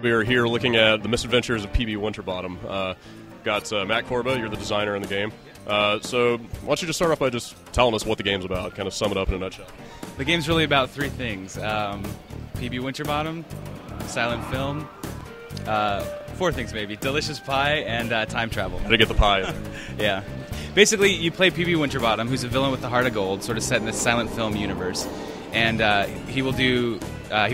We are here looking at the misadventures of PB Winterbottom. Got Matt Corba, you're the designer in the game. So why don't you just start off by just telling us what the game's about, kind of sum it up in a nutshell. The game's really about three things. PB Winterbottom, silent film, four things maybe, delicious pie, and time travel. How to get the pie. Yeah. Basically, you play PB Winterbottom, who's a villain with the heart of gold, sort of set in this silent film universe. And he will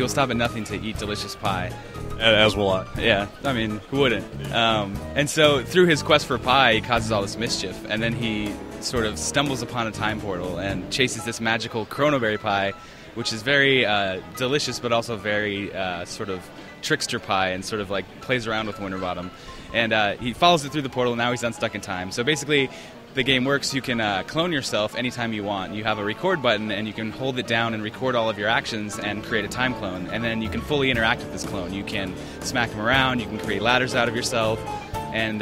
stop at nothing to eat delicious pie. As will I. Yeah, I mean, who wouldn't? And so through his quest for pie, he causes all this mischief. And then he sort of stumbles upon a time portal and chases this magical chronoberry pie, which is very delicious, but also very sort of trickster pie, and sort of like plays around with Winterbottom. And he follows it through the portal, and now he's unstuck in time. So basically, the game works, you can clone yourself anytime you want. You have a record button, and you can hold it down and record all of your actions and create a time clone. And then you can fully interact with this clone. You can smack him around, you can create ladders out of yourself, and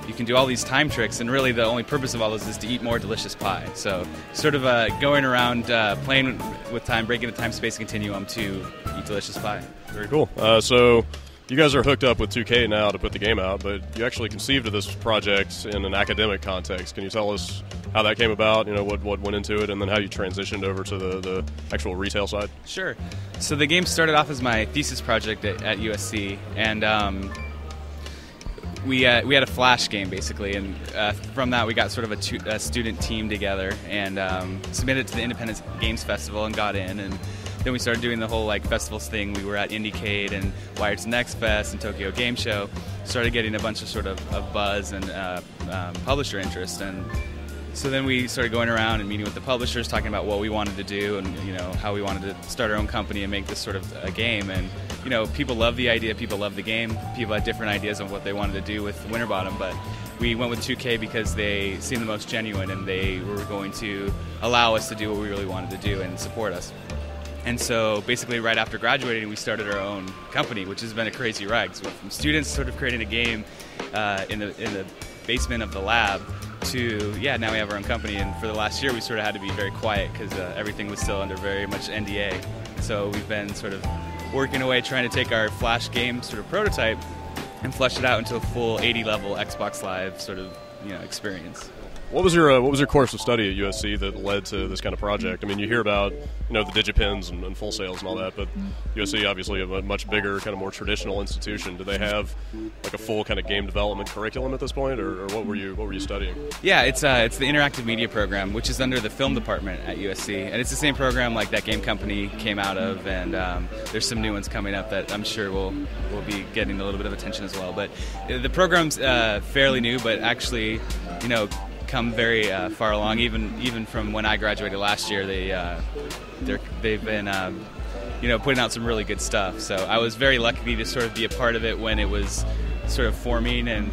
you can do all these time tricks. And really the only purpose of all this is to eat more delicious pie. So sort of going around playing with time, breaking the time-space continuum to eat delicious pie. Very cool. So you guys are hooked up with 2K now to put the game out, but you actually conceived of this project in an academic context. Can you tell us how that came about, what went into it, and then how you transitioned over to the actual retail side? Sure. So the game started off as my thesis project at USC, and we had a Flash game, basically, and from that we got sort of a student team together and submitted it to the Independent Games Festival and got in, and then we started doing the whole festivals thing. We were at Indiecade and Wired's Next Fest and Tokyo Game Show. Started getting a bunch of sort of buzz and publisher interest, and so then we started going around and meeting with the publishers, talking about what we wanted to do and how we wanted to start our own company and make this sort of a game. And people love the idea, people love the game, people had different ideas on what they wanted to do with Winterbottom, but we went with 2K because they seemed the most genuine, and they were going to allow us to do what we really wanted to do and support us. And so basically right after graduating, we started our own company, which has been a crazy ride. So we went from students sort of creating a game in the basement of the lab to, now we have our own company. And for the last year, we sort of had to be very quiet because everything was still under very much NDA. So we've been sort of working away trying to take our Flash game sort of prototype and flesh it out into a full 80-level Xbox Live sort of experience. What was your course of study at USC that led to this kind of project? I mean, you hear about the digipens and Full Sails and all that, but USC obviously a much bigger, kind of more traditional institution. Do they have a full kind of game development curriculum at this point, or what were you studying? Yeah, it's the interactive media program, which is under the film department at USC, and it's the same program like that game company came out of, and there's some new ones coming up that I'm sure will be getting a little bit of attention as well. But the program's fairly new, but actually, come very far along. Even from when I graduated last year, they've been putting out some really good stuff. So I was very lucky to sort of be a part of it when it was sort of forming and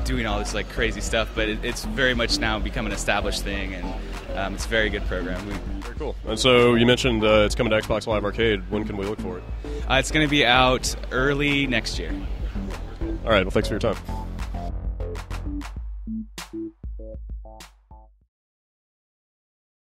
doing all this crazy stuff. But it's very much now become an established thing, and it's a very good program. Very cool. And so you mentioned it's coming to Xbox Live Arcade. When can we look for it? It's going to be out early next year. All right. Well, thanks for your time.